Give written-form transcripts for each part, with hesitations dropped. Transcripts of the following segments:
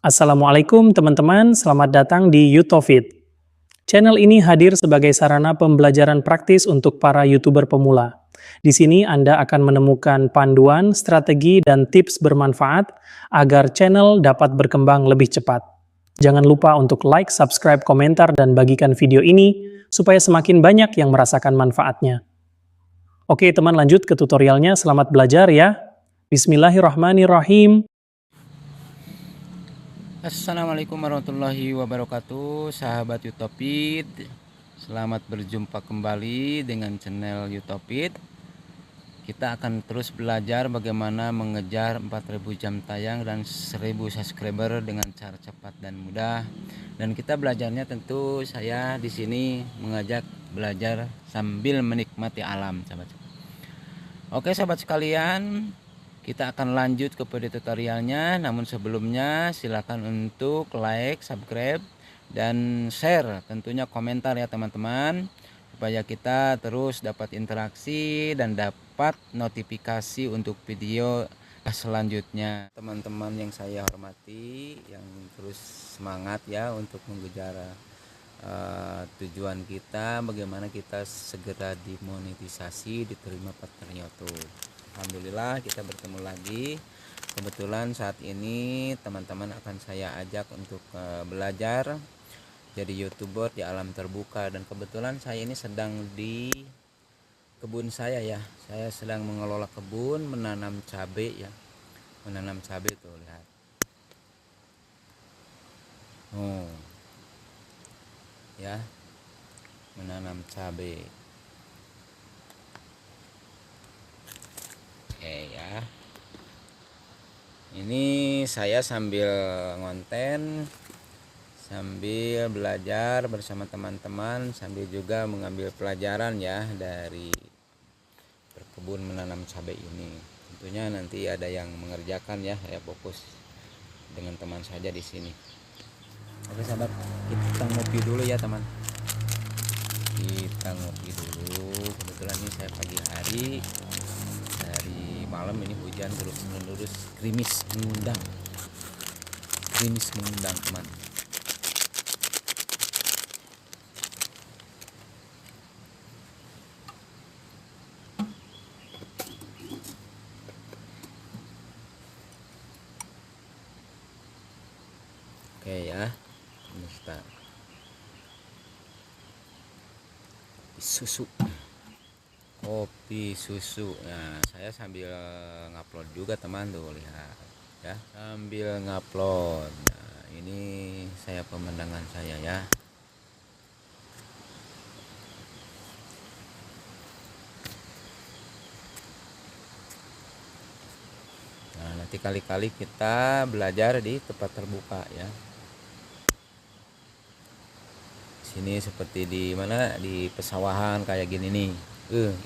Assalamualaikum teman-teman, selamat datang di Utofit. Channel ini hadir sebagai sarana pembelajaran praktis untuk para YouTuber pemula. Di sini Anda akan menemukan panduan, strategi, dan tips bermanfaat agar channel dapat berkembang lebih cepat. Jangan lupa untuk like, subscribe, komentar, dan bagikan video ini supaya semakin banyak yang merasakan manfaatnya. Oke teman, lanjut ke tutorialnya, selamat belajar ya. Bismillahirrahmanirrahim. Assalamualaikum warahmatullahi wabarakatuh, sahabat Utopit. Selamat berjumpa kembali dengan channel Utopit. Kita akan terus belajar bagaimana mengejar 4000 jam tayang dan 1000 subscriber dengan cara cepat dan mudah. Dan kita belajarnya tentu saya di sini mengajak belajar sambil menikmati alam, sahabat. Oke, sahabat sekalian, kita akan lanjut kepada tutorialnya, namun sebelumnya silakan untuk like, subscribe, dan share, tentunya komentar ya teman-teman, supaya kita terus dapat interaksi dan dapat notifikasi untuk video selanjutnya. Teman-teman yang saya hormati, yang terus semangat ya untuk mengejar tujuan kita, bagaimana kita segera dimonetisasi, diterima partner YouTube. Alhamdulillah kita bertemu lagi. Kebetulan saat ini teman-teman akan saya ajak untuk belajar jadi YouTuber di alam terbuka. Dan kebetulan saya ini sedang di kebun saya ya. Saya sedang mengelola kebun, menanam cabai ya. Menanam cabai tuh, lihat. Oh. Ya. Menanam cabai. Oke ya, ini saya sambil ngonten, sambil belajar bersama teman-teman, sambil juga mengambil pelajaran ya dari berkebun menanam cabai ini. Tentunya nanti ada yang mengerjakan ya, saya fokus dengan teman saja di sini. Oke sahabat, kita ngopi dulu ya teman. Kita ngopi dulu. Kebetulan ini saya pagi hari. Malam ini hujan terus menerus, gerimis mengundang teman. Oke ya, ini kita susu, kopi susu. Nah, saya sambil ngupload juga teman tuh, lihat ya, sambil ngupload. Nah, ini saya pemandangan saya ya. Nah, nanti kali-kali kita belajar di tempat terbuka ya. Sini seperti di mana, di pesawahan kayak gini nih.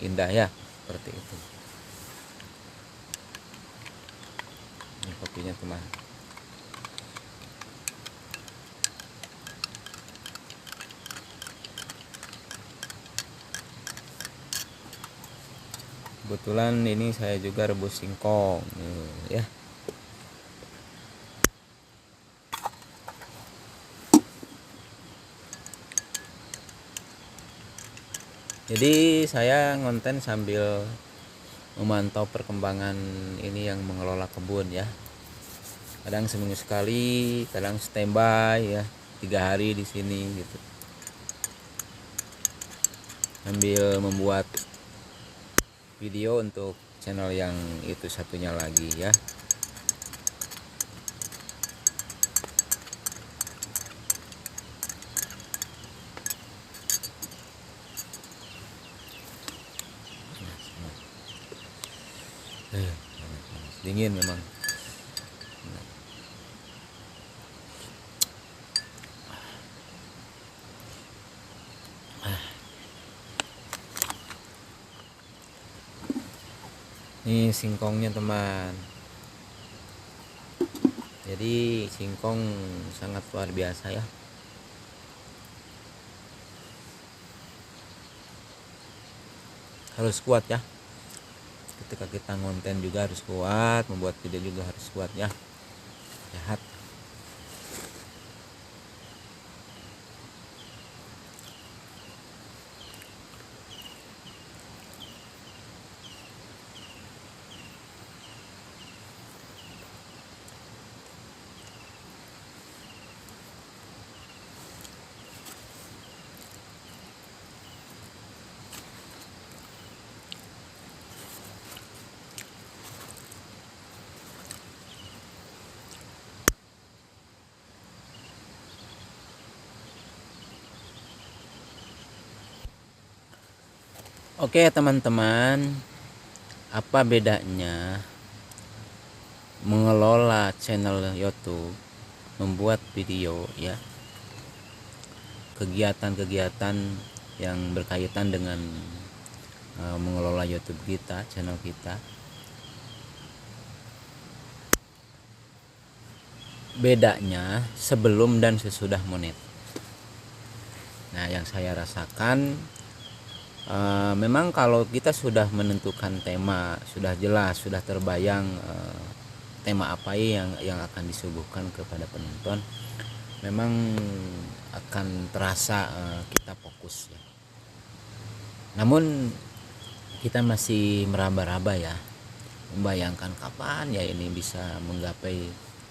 Indah ya, seperti itu. Ini kopinya teman. Kebetulan ini saya juga rebus singkong ya. Jadi saya ngonten sambil memantau perkembangan ini yang mengelola kebun ya. Kadang seminggu sekali, kadang standby ya, 3 hari di sini gitu. Sambil membuat video untuk channel yang itu satunya lagi ya. Dingin memang. Ini singkongnya teman. Jadi singkong sangat luar biasa ya. Harus kuat ya. Ketika kita ngonten juga harus kuat, membuat video juga harus kuat ya. Sehat. Oke teman-teman, apa bedanya mengelola channel YouTube, membuat video ya, kegiatan-kegiatan yang berkaitan dengan mengelola YouTube kita, channel kita. Bedanya sebelum dan sesudah monet. Nah, yang saya rasakan memang kalau kita sudah menentukan tema, sudah jelas, sudah terbayang tema apa yang akan disuguhkan kepada penonton, memang akan terasa kita fokus ya. Namun kita masih meraba-raba ya, membayangkan kapan ya ini bisa menggapai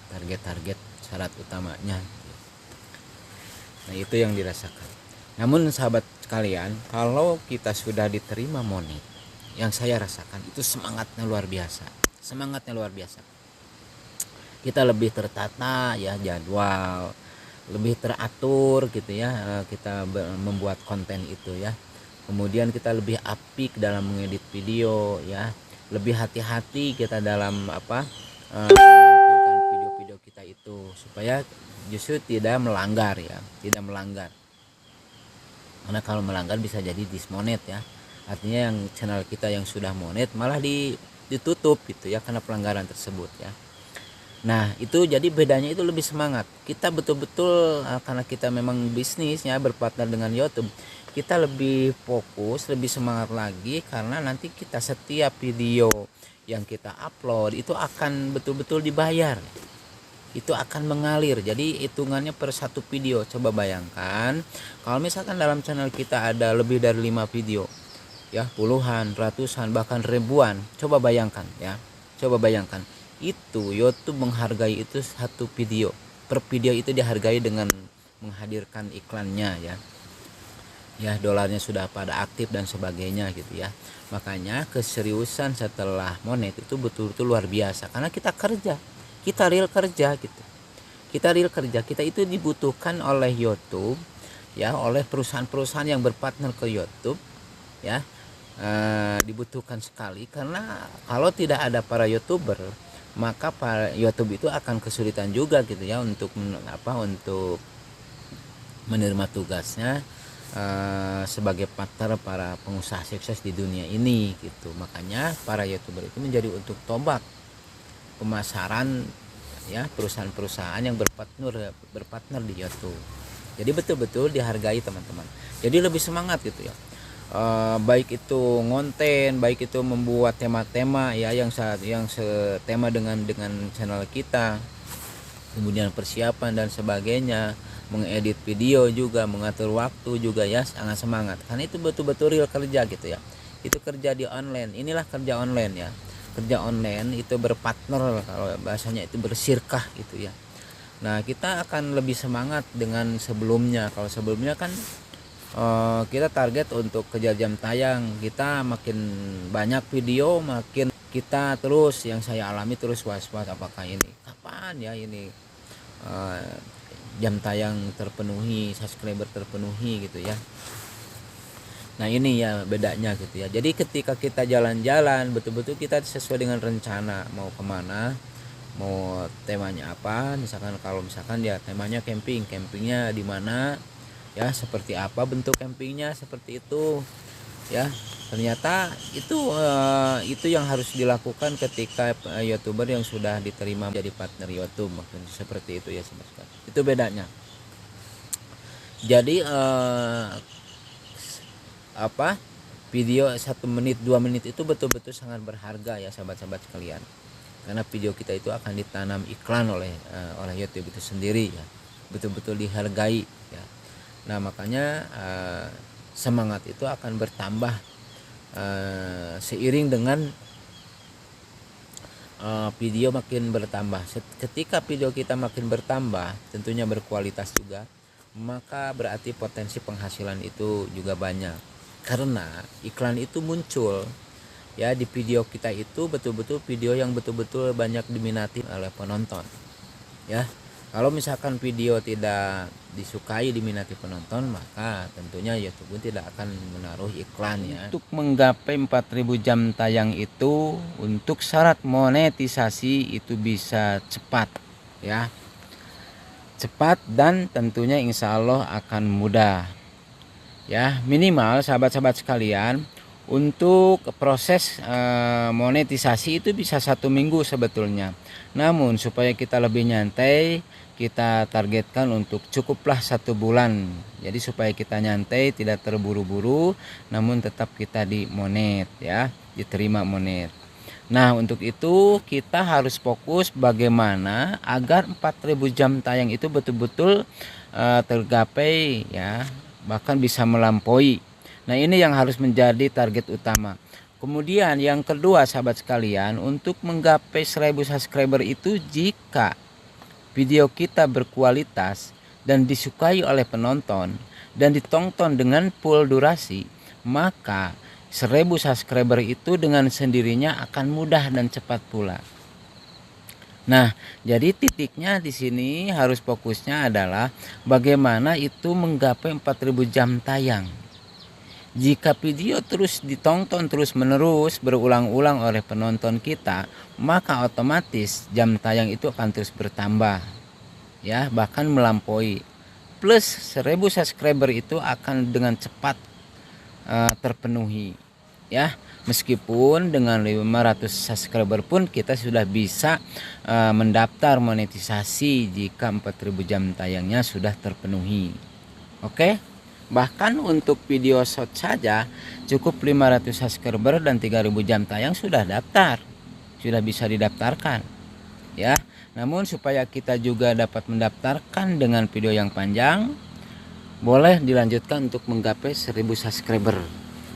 target-target syarat utamanya. Nah, itu yang dirasakan. Namun sahabat sekalian, kalau kita sudah diterima monet, yang saya rasakan itu semangatnya luar biasa. Semangatnya luar biasa. Kita lebih tertata ya, jadwal, lebih teratur gitu ya, kita membuat konten itu ya. Kemudian kita lebih apik dalam mengedit video ya, lebih hati-hati kita dalam menampilkan video-video kita itu supaya justru tidak melanggar ya, tidak melanggar. Karena kalau melanggar bisa jadi dismonet ya, artinya yang channel kita yang sudah monet malah ditutup gitu ya, karena pelanggaran tersebut ya. Nah, itu jadi bedanya itu lebih semangat. Kita betul-betul karena kita memang bisnisnya berpartner dengan YouTube, kita lebih fokus, lebih semangat lagi, karena nanti kita setiap video yang kita upload itu akan betul-betul dibayar. Itu akan mengalir, jadi hitungannya per satu video. Coba bayangkan kalau misalkan dalam channel kita ada lebih dari 5 video ya, puluhan, ratusan, bahkan ribuan. Coba bayangkan ya, coba bayangkan itu YouTube menghargai itu satu video, per video itu dihargai dengan menghadirkan iklannya ya, dolarnya sudah pada aktif dan sebagainya gitu ya. Makanya keseriusan setelah monet itu betul-betul luar biasa, karena kita kerja, kita real kerja gitu, kita real kerja, kita itu dibutuhkan oleh YouTube ya, oleh perusahaan-perusahaan yang berpartner ke YouTube ya, dibutuhkan sekali. Karena kalau tidak ada para YouTuber, maka para YouTube itu akan kesulitan juga gitu ya untuk untuk menerima tugasnya sebagai partner para pengusaha sukses di dunia ini gitu. Makanya para YouTuber itu menjadi untuk tombak pemasaran ya, perusahaan-perusahaan yang berpartner di YouTube. Jadi betul-betul dihargai teman-teman. Jadi lebih semangat gitu ya. Baik itu ngonten, baik itu membuat tema-tema ya yang setema dengan channel kita, kemudian persiapan dan sebagainya, mengedit video juga, mengatur waktu juga ya, sangat semangat. Karena itu betul-betul real kerja gitu ya. Itu kerja di online. Inilah kerja online ya. Kerja online itu berpartner, kalau bahasanya itu bersirkah gitu ya. Nah, kita akan lebih semangat dengan sebelumnya. Kalau sebelumnya kan kita target untuk kejar jam tayang, kita makin banyak video makin kita terus, yang saya alami terus was-was, apakah ini kapan ya ini jam tayang terpenuhi, subscriber terpenuhi gitu ya. Nah, ini ya bedanya gitu ya. Jadi ketika kita jalan-jalan, betul-betul kita sesuai dengan rencana mau kemana, mau temanya apa. Misalkan kalau misalkan ya temanya camping, campingnya di mana ya, seperti apa bentuk campingnya, seperti itu ya. Ternyata itu yang harus dilakukan ketika YouTuber yang sudah diterima menjadi partner YouTube, maksudnya seperti itu ya sebenarnya. Itu bedanya. Jadi video 1 menit 2 menit itu betul-betul sangat berharga ya sahabat-sahabat sekalian, karena video kita itu akan ditanam iklan oleh YouTube itu sendiri ya, betul-betul dihargai ya. Nah, makanya semangat itu akan bertambah seiring dengan video makin bertambah. Ketika video kita makin bertambah, tentunya berkualitas juga, maka berarti potensi penghasilan itu juga banyak, karena iklan itu muncul ya di video kita itu, betul-betul video yang betul-betul banyak diminati oleh penonton ya. Kalau misalkan video tidak disukai diminati penonton, maka tentunya YouTube tidak akan menaruh iklan ya. Untuk menggapai 4000 jam tayang itu, untuk syarat monetisasi itu bisa cepat ya. Cepat dan tentunya insya Allah akan mudah ya. Minimal sahabat-sahabat sekalian, untuk proses monetisasi itu bisa 1 minggu sebetulnya. Namun supaya kita lebih nyantai, kita targetkan untuk cukuplah 1 bulan. Jadi supaya kita nyantai, tidak terburu-buru, namun tetap kita di monet ya, diterima monet. Nah, untuk itu kita harus fokus bagaimana agar 4000 jam tayang itu betul-betul tergapai ya, bahkan bisa melampaui. Nah, ini yang harus menjadi target utama. Kemudian yang kedua sahabat sekalian, untuk menggapai 1000 subscriber itu, jika video kita berkualitas dan disukai oleh penonton dan ditonton dengan full durasi, maka 1000 subscriber itu dengan sendirinya akan mudah dan cepat pula. Nah, jadi titiknya di sini harus fokusnya adalah bagaimana itu menggapai 4000 jam tayang. Jika video terus ditonton terus menerus berulang-ulang oleh penonton kita, maka otomatis jam tayang itu akan terus bertambah ya, bahkan melampaui. Plus 1000 subscriber itu akan dengan cepat terpenuhi ya. Meskipun dengan 500 subscriber pun kita sudah bisa mendaftar monetisasi jika 4000 jam tayangnya sudah terpenuhi. Oke. Bahkan untuk video short saja cukup 500 subscriber dan 3000 jam tayang sudah daftar, sudah bisa didaftarkan ya. Namun supaya kita juga dapat mendaftarkan dengan video yang panjang, boleh dilanjutkan untuk menggapai 1000 subscriber.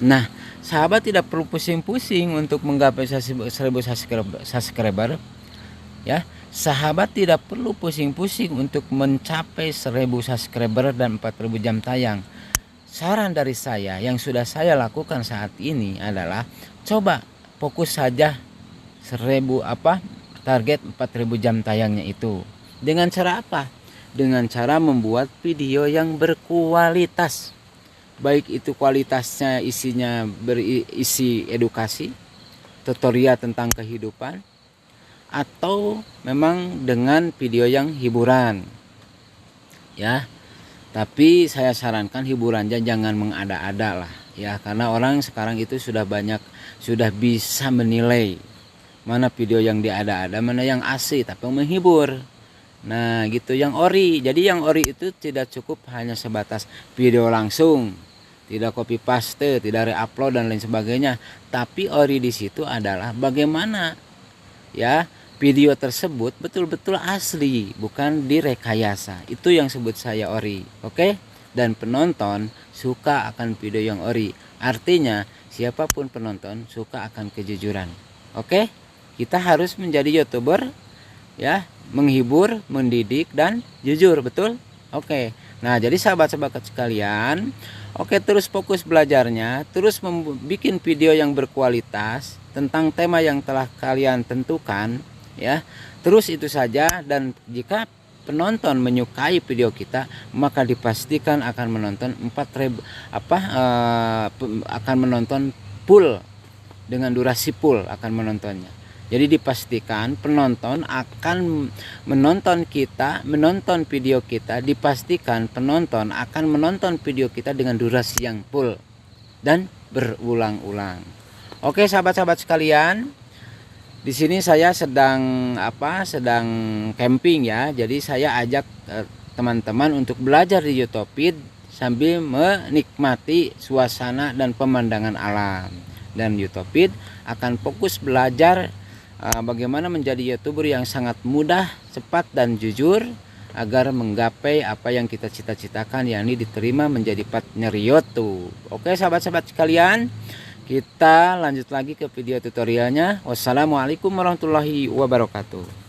Nah, sahabat tidak perlu pusing-pusing untuk menggapai 1000 subscriber ya. Sahabat tidak perlu pusing-pusing untuk mencapai 1000 subscriber dan 4000 jam tayang. Saran dari saya yang sudah saya lakukan saat ini adalah coba fokus saja target 4000 jam tayangnya itu. Dengan cara apa? Dengan cara membuat video yang berkualitas. Baik itu kualitasnya isinya berisi edukasi, tutorial tentang kehidupan, atau memang dengan video yang hiburan ya. Tapi saya sarankan hiburannya jangan mengada-ada lah ya, karena orang sekarang itu sudah bisa menilai mana video yang diada-ada, mana yang asli tapi menghibur. Nah gitu, yang ori. Jadi yang ori itu tidak cukup hanya sebatas video langsung, tidak copy paste, tidak re-upload dan lain sebagainya. Tapi ori di situ adalah bagaimana ya video tersebut betul-betul asli, bukan direkayasa. Itu yang sebut saya ori. Oke? Dan penonton suka akan video yang ori. Artinya siapapun penonton suka akan kejujuran. Oke? Kita harus menjadi YouTuber ya, menghibur, mendidik dan jujur, betul? Oke. Nah, jadi sahabat-sahabat sekalian, oke, terus fokus belajarnya, terus membuat video yang berkualitas tentang tema yang telah kalian tentukan ya. Terus itu saja, dan jika penonton menyukai video kita, maka dipastikan akan menonton 4000 akan menonton full, dengan durasi full akan menontonnya. Jadi dipastikan penonton akan menonton video kita, dipastikan penonton akan menonton video kita dengan durasi yang full dan berulang-ulang. Oke sahabat-sahabat sekalian, di sini saya sedang camping ya. Jadi saya ajak teman-teman untuk belajar di YouTube sambil menikmati suasana dan pemandangan alam. Dan YouTube akan fokus belajar bagaimana menjadi YouTuber yang sangat mudah, cepat dan jujur agar menggapai apa yang kita cita-citakan, yakni diterima menjadi partner YouTube. Oke sahabat-sahabat sekalian, kita lanjut lagi ke video tutorialnya. Wassalamualaikum warahmatullahi wabarakatuh.